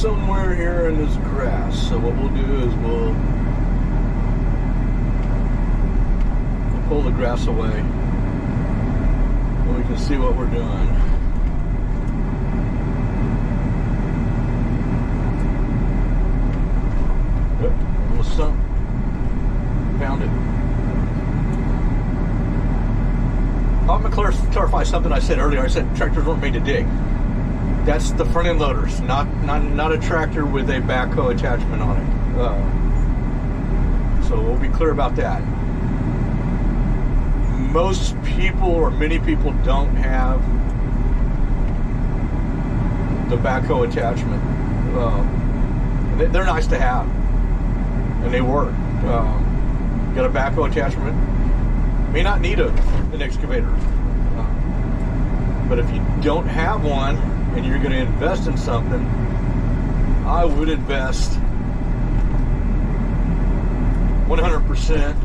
somewhere here in this grass. So what we'll do is we'll pull the grass away and we can see what we're doing. Yep, little stump. Found it. I'm going to clarify something I said earlier. I said tractors weren't made to dig. That's the front end loaders, not a tractor with a backhoe attachment on it. So we'll be clear about that. Most people, or many people, don't have the backhoe attachment. They're nice to have, and they work. Got a backhoe attachment. May not need an excavator, but if you don't have one and you're going to invest in something, I would invest 100%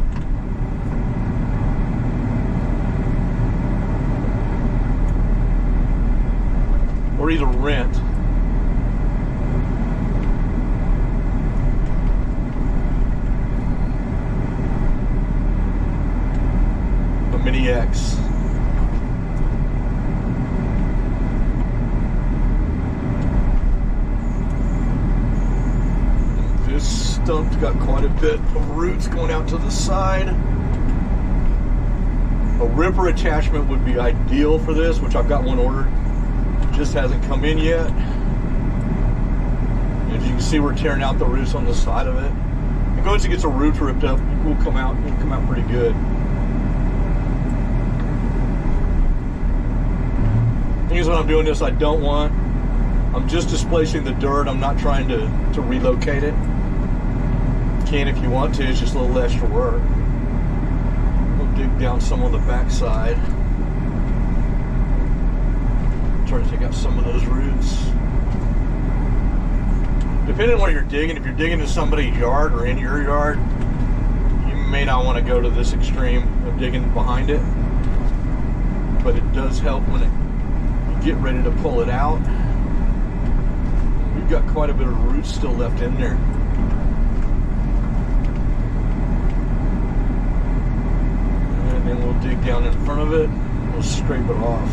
or either rent a Mini X. This stump's got quite a bit of roots going out to the side. A ripper attachment would be ideal for this, which I've got one ordered. Just hasn't come in yet. As you can see, we're tearing out the roots on the side of it. And once it gets the roots ripped up, it'll come out pretty good. Thing is, when I'm doing this, I'm just displacing the dirt. I'm not trying to relocate it. You can if you want to, it's just a little extra work. We'll dig down some on the back side. Try to take out some of those roots. Depending on what you're digging, if you're digging in somebody's yard or in your yard, you may not want to go to this extreme of digging behind it, but it does help when you get ready to pull it out. We've got quite a bit of roots still left in there. And then we'll dig down in front of it, we'll scrape it off.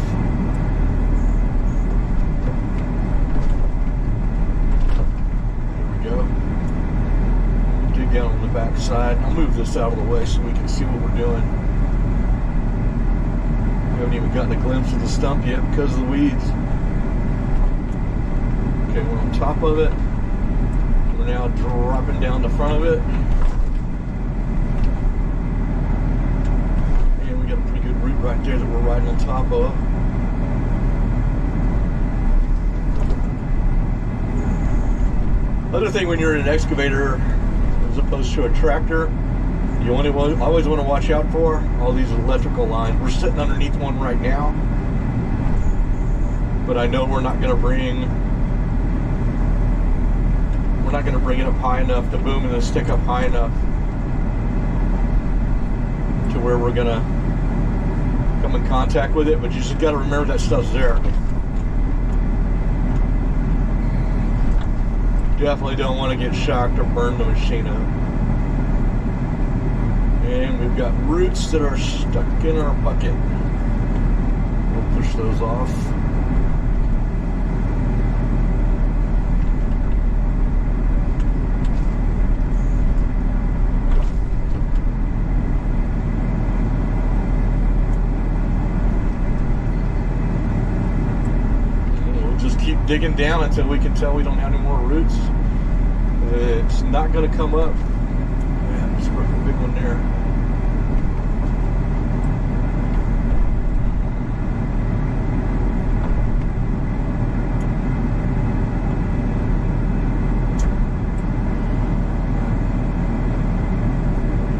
Down on the back side. I'll move this out of the way so we can see what we're doing. We haven't even gotten a glimpse of the stump yet because of the weeds. Okay, we're on top of it. We're now dropping down the front of it. And we got a pretty good root right there that we're riding on top of. Other thing when you're in an excavator as opposed to a tractor, you always want to watch out for all these electrical lines. We're sitting underneath one right now, but I know we're not going to bring it up high enough, the boom and the stick up high enough to where we're going to come in contact with it, but you just got to remember that stuff's there. Definitely don't want to get shocked or burn the machine up. And we've got roots that are stuck in our bucket. We'll push those off. Keep digging down until we can tell we don't have any more roots. It's not going to come up. Yeah, just broke a big one there.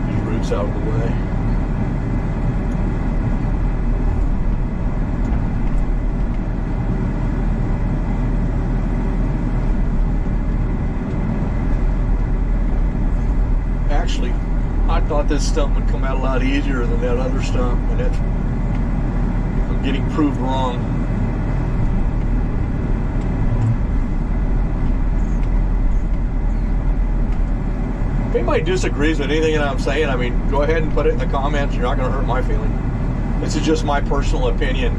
These roots out of the way. Actually, I thought this stump would come out a lot easier than that other stump, and that's, I'm getting proved wrong. If anybody disagrees with anything that I'm saying, I mean, go ahead and put it in the comments. You're not going to hurt my feeling. This is just my personal opinion.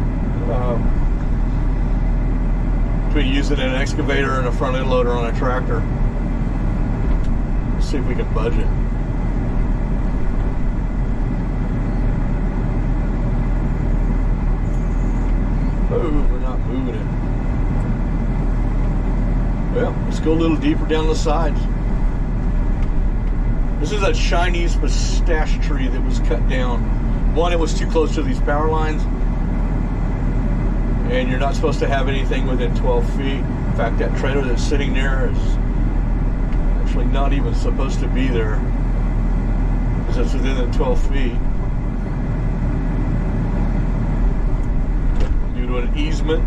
Between using an excavator and a front end loader on a tractor. Let's see if we can budget. Oh, we're not moving it. Well, let's go a little deeper down the sides. This is a Chinese pistache tree that was cut down. One, it was too close to these power lines, and you're not supposed to have anything within 12 feet. In fact, that trailer that's sitting there is actually not even supposed to be there because it's within the 12 feet. Due to an easement.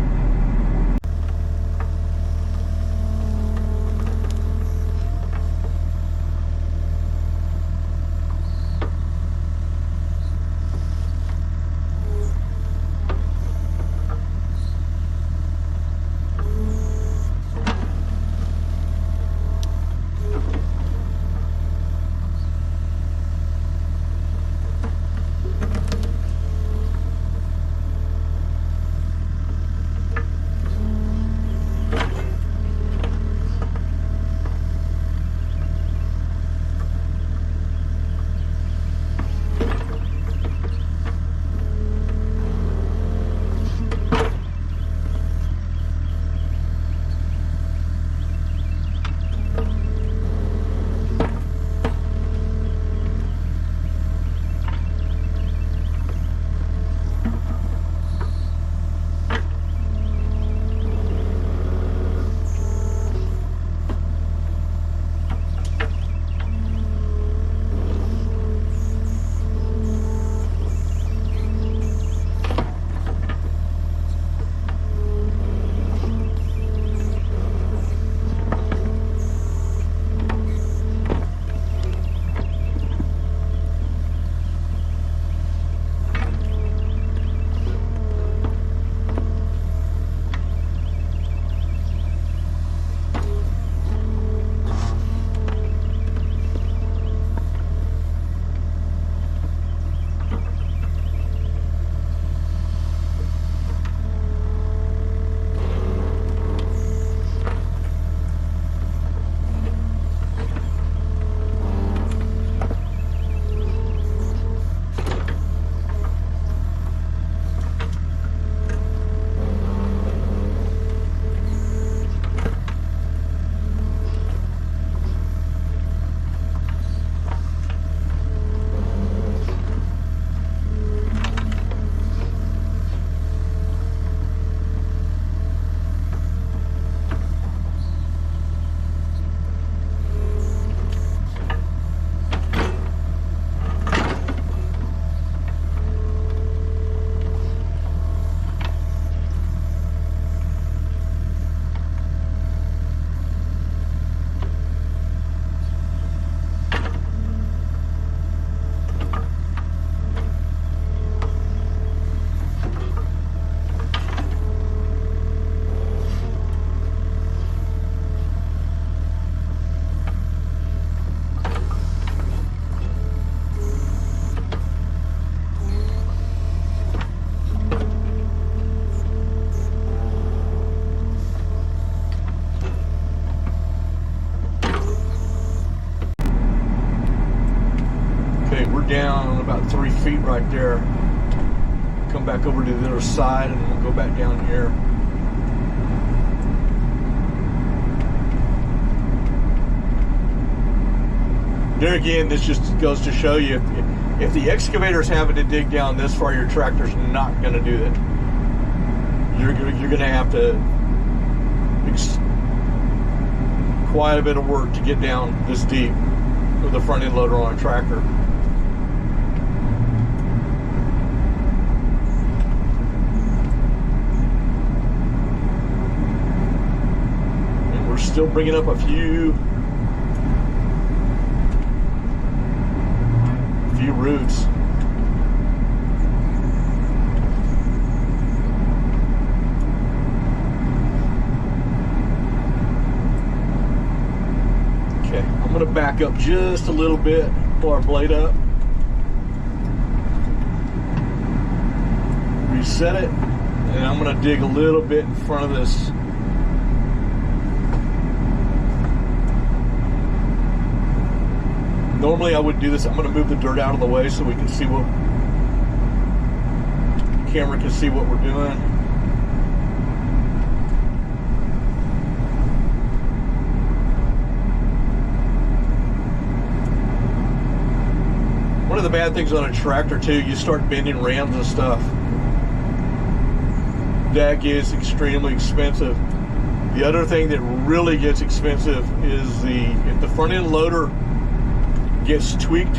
Down about 3 feet right there. Come back over to the other side and we'll go back down here. There again, this just goes to show you if the excavator's having to dig down this far, your tractor's not going to do that. You're going to have to quite a bit of work to get down this deep with a front end loader on a tractor. Still bringing up a few roots. Okay, I'm gonna back up just a little bit, pull our blade up, reset it, and I'm gonna dig a little bit in front of this. Normally I would do this. I'm gonna move the dirt out of the way so we can see what, the camera can see what we're doing. One of the bad things on a tractor too, you start bending rams and stuff. That gets extremely expensive. The other thing that really gets expensive is if the front end loader gets tweaked,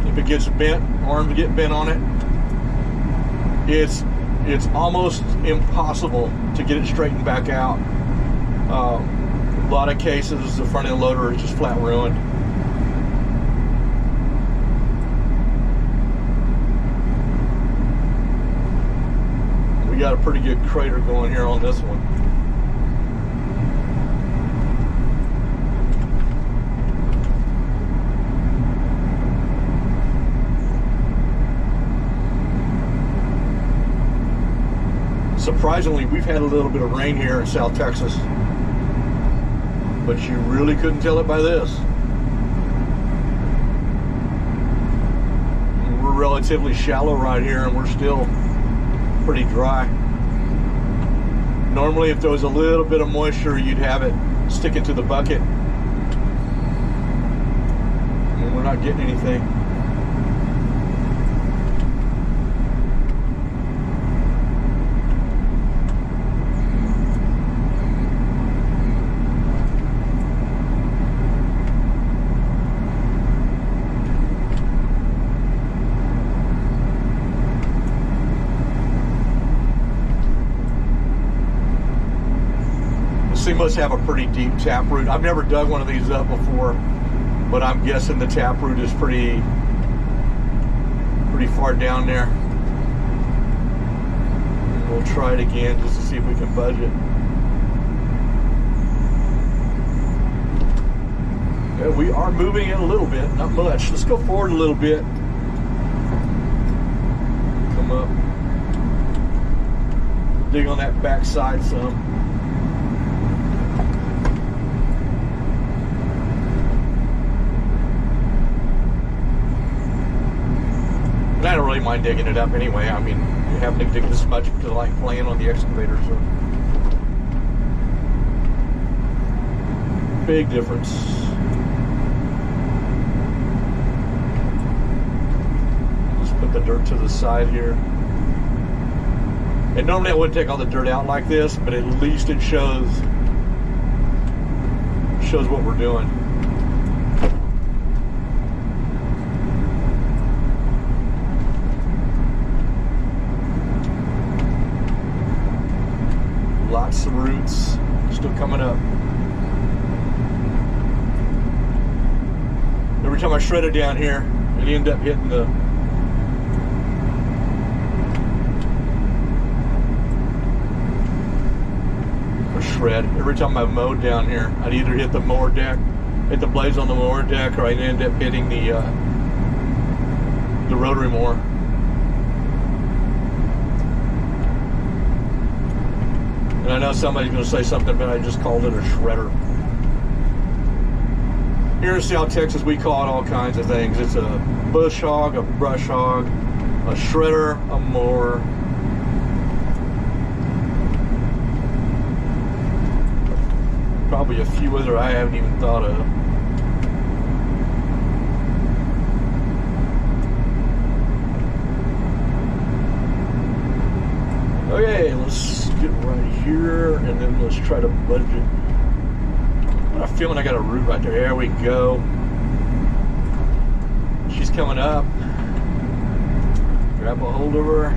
if it gets bent, arms get bent on it, it's almost impossible to get it straightened back out. A lot of cases, the front end loader is just flat ruined. We got a pretty good crater going here on this one. Surprisingly, we've had a little bit of rain here in South Texas, but you really couldn't tell it by this. We're relatively shallow right here, and we're still pretty dry. Normally, if there was a little bit of moisture, you'd have it sticking to the bucket, and we're not getting anything. This thing must have a pretty deep taproot. I've never dug one of these up before, but I'm guessing the taproot is pretty far down there. And we'll try it again just to see if we can budge it. Yeah, we are moving it a little bit, not much. Let's go forward a little bit. Come up. Dig on that back side some. And I don't really mind digging it up anyway. I mean, you have to dig this much because I like playing on the excavator, so. Big difference. Just put the dirt to the side here. And normally I wouldn't take all the dirt out like this, but at least it shows what we're doing. Lots of roots still coming up. Every time I shred it down here, it end up hitting the shred. Every time I mowed down here, I'd either hit the mower deck, hit the blades on the mower deck, or I'd end up hitting the rotary mower. And I know somebody's going to say something, but I just called it a shredder. Here in South Texas, we call it all kinds of things. It's a bush hog, a brush hog, a shredder, a mower. Probably a few other I haven't even thought of. Okay, let's get right here, and then let's try to budge it. I got a feeling I got a root right there. There we go. She's coming up. Grab a hold of her,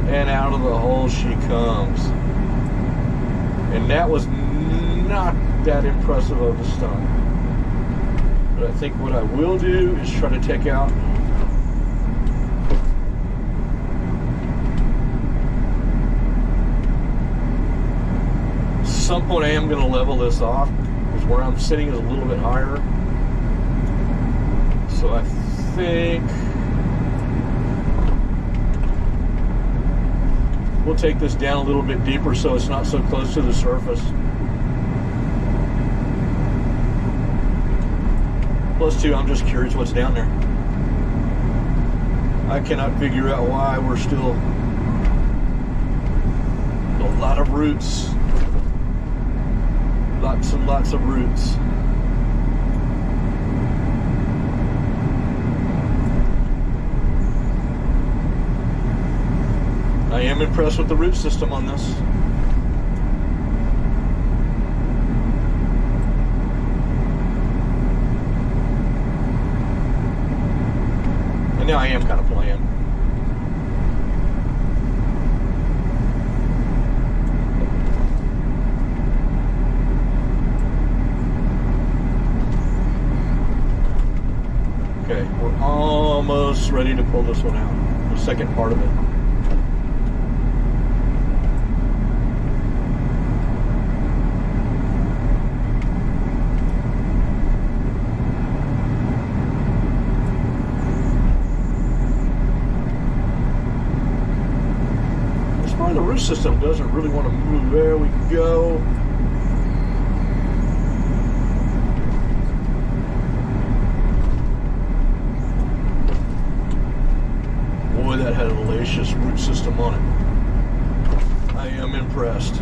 and out of the hole she comes. And that was not that impressive of a stump. But I think what I will do is try to take out some point. I am going to level this off because where I'm sitting is a little bit higher. So I think we'll take this down a little bit deeper so it's not so close to the surface. Plus two, I'm just curious what's down there. I cannot figure out why we're still a lot of roots. Lots and lots of roots. I am impressed with the root system on this. And now I am kind of playing. Okay, we're almost ready to pull this one out. The second part of it. The root system doesn't really want to move. There we go. Boy, that had a hellacious root system on it. I am impressed.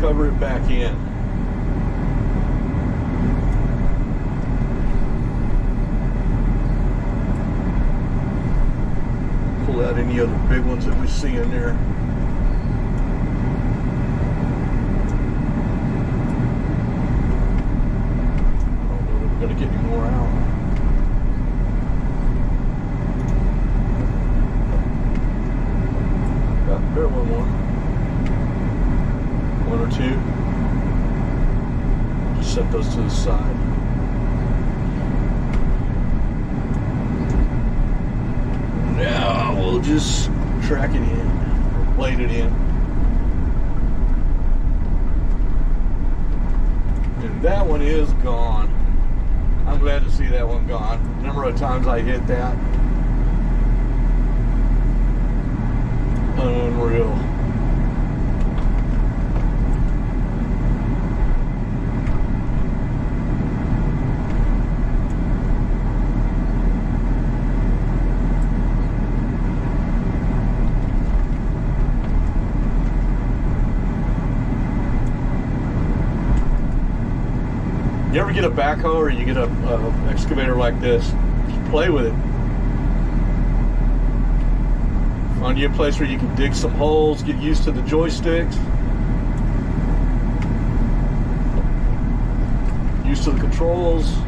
Cover it back in. Pull out any other big ones that we see in there. I don't know that we're going to get any more out. Got there one more. One or two. Just set those to the side. Now we'll just track it in, or blade it in. And that one is gone. I'm glad to see that one gone. The number of times I hit that. Unreal. You ever get a backhoe or you get a excavator like this, just play with it. Find you a place where you can dig some holes, get used to the joysticks, used to the controls.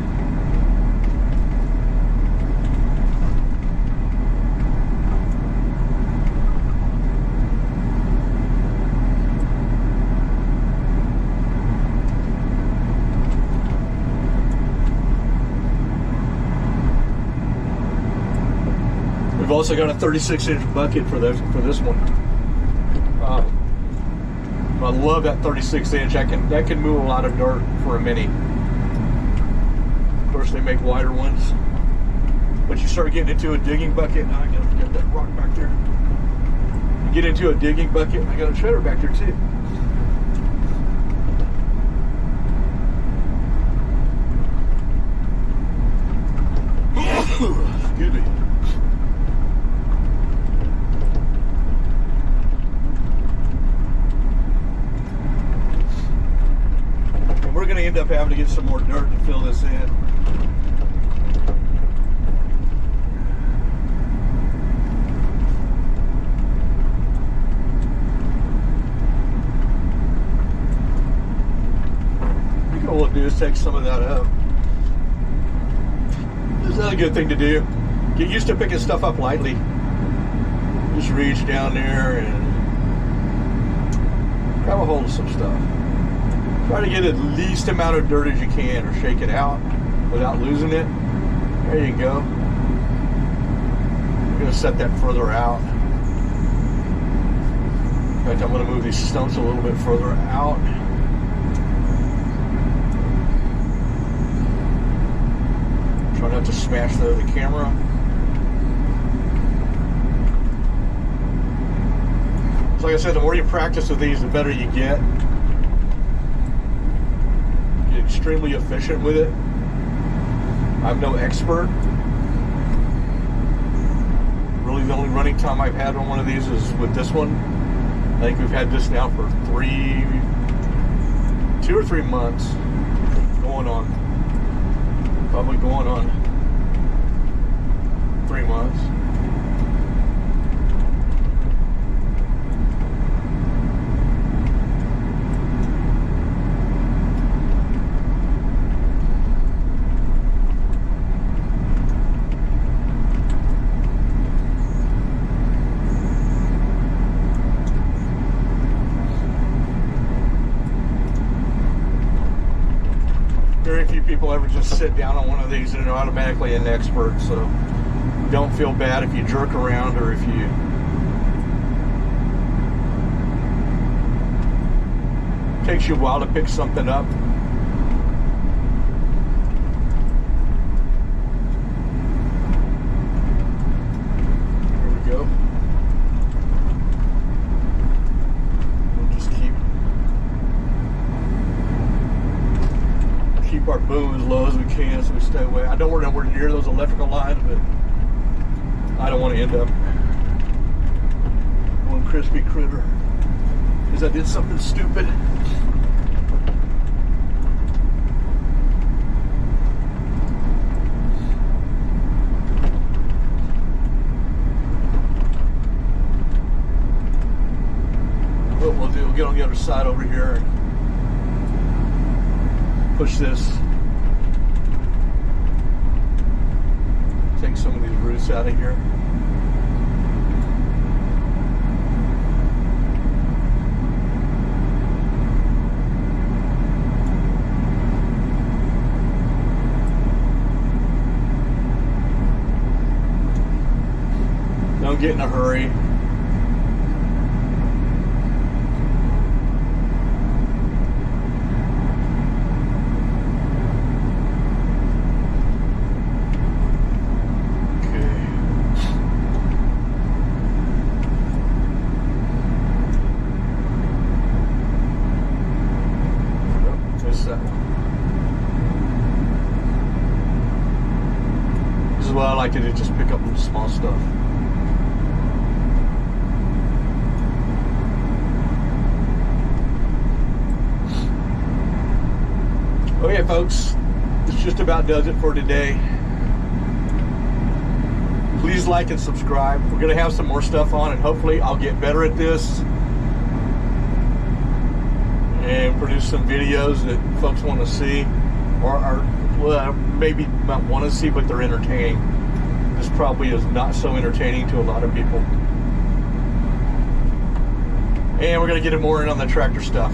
We've also got a 36-inch bucket for this one. I love that 36-inch. That can move a lot of dirt for a Mini. Of course, they make wider ones. But you start getting into a digging bucket. I gotta forget that rock back there. You get into a digging bucket. I got a shredder back there too. Excuse me. We're going to end up having to get some more dirt to fill this in. I think all we'll do is take some of that up. This is a good thing to do. Get used to picking stuff up lightly. Just reach down there and grab a hold of some stuff. Try to get the least amount of dirt as you can, or shake it out without losing it. There you go. I'm going to set that further out. In fact, I'm going to move these stumps a little bit further out. Try not to smash the camera. So like I said, the more you practice with these, the better you get. Get extremely efficient with it. I'm no expert. Really, the only running time I've had on one of these is with this one. I think we've had this now for 2 or 3 months. Probably going on 3 months. Very few people ever just sit down on one of these and are automatically an expert, so don't feel bad if you jerk around or if you takes you a while to pick something up. There we go. We'll just keep our boom as low as we can so we stay away. I don't want to know we're near those electrical lines, but I don't want to end up one crispy critter because I did something stupid. What we'll do, we'll get on the other side over here and push this. Take some of these roots out of here. Don't get in a hurry. This is what I like to do, just pick up the small stuff. Okay, folks, this just about does it for today. Please like and subscribe. We're going to have some more stuff on, and hopefully I'll get better at this and produce some videos that folks want to see, or well, maybe not want to see, but they're entertaining. This probably is not so entertaining to a lot of people. And we're going to get more in on the tractor stuff.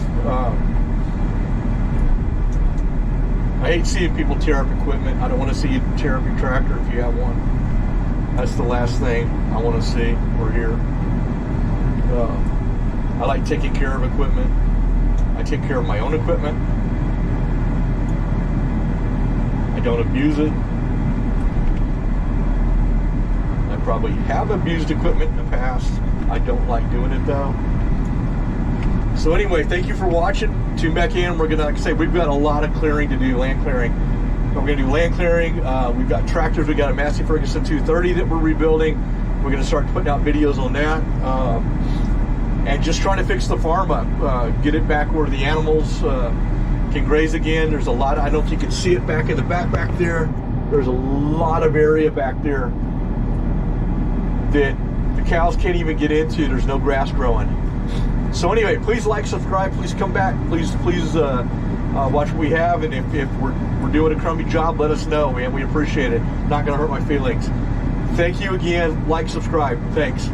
I hate seeing people tear up equipment. I don't want to see you tear up your tractor if you have one. That's the last thing I want to see or hear. I like taking care of equipment. I take care of my own equipment. I don't abuse it. I probably have abused equipment in the past. I don't like doing it though. So anyway, thank you for watching. Tune back in. We're gonna, like I say, we've got a lot of clearing to do, land clearing. We're gonna do land clearing. We've got tractors. We got a Massey Ferguson 230 that we're rebuilding. We're gonna start putting out videos on that. And just trying to fix the farm up, get it back where the animals can graze again. There's a lot, I don't know if you can see it back in the back there. There's a lot of area back there that the cows can't even get into. There's no grass growing. So anyway, please like, subscribe, please come back. Please watch what we have, and if we're doing a crummy job, let us know, man. We appreciate it. Not gonna hurt my feelings. Thank you again. Like, subscribe. Thanks.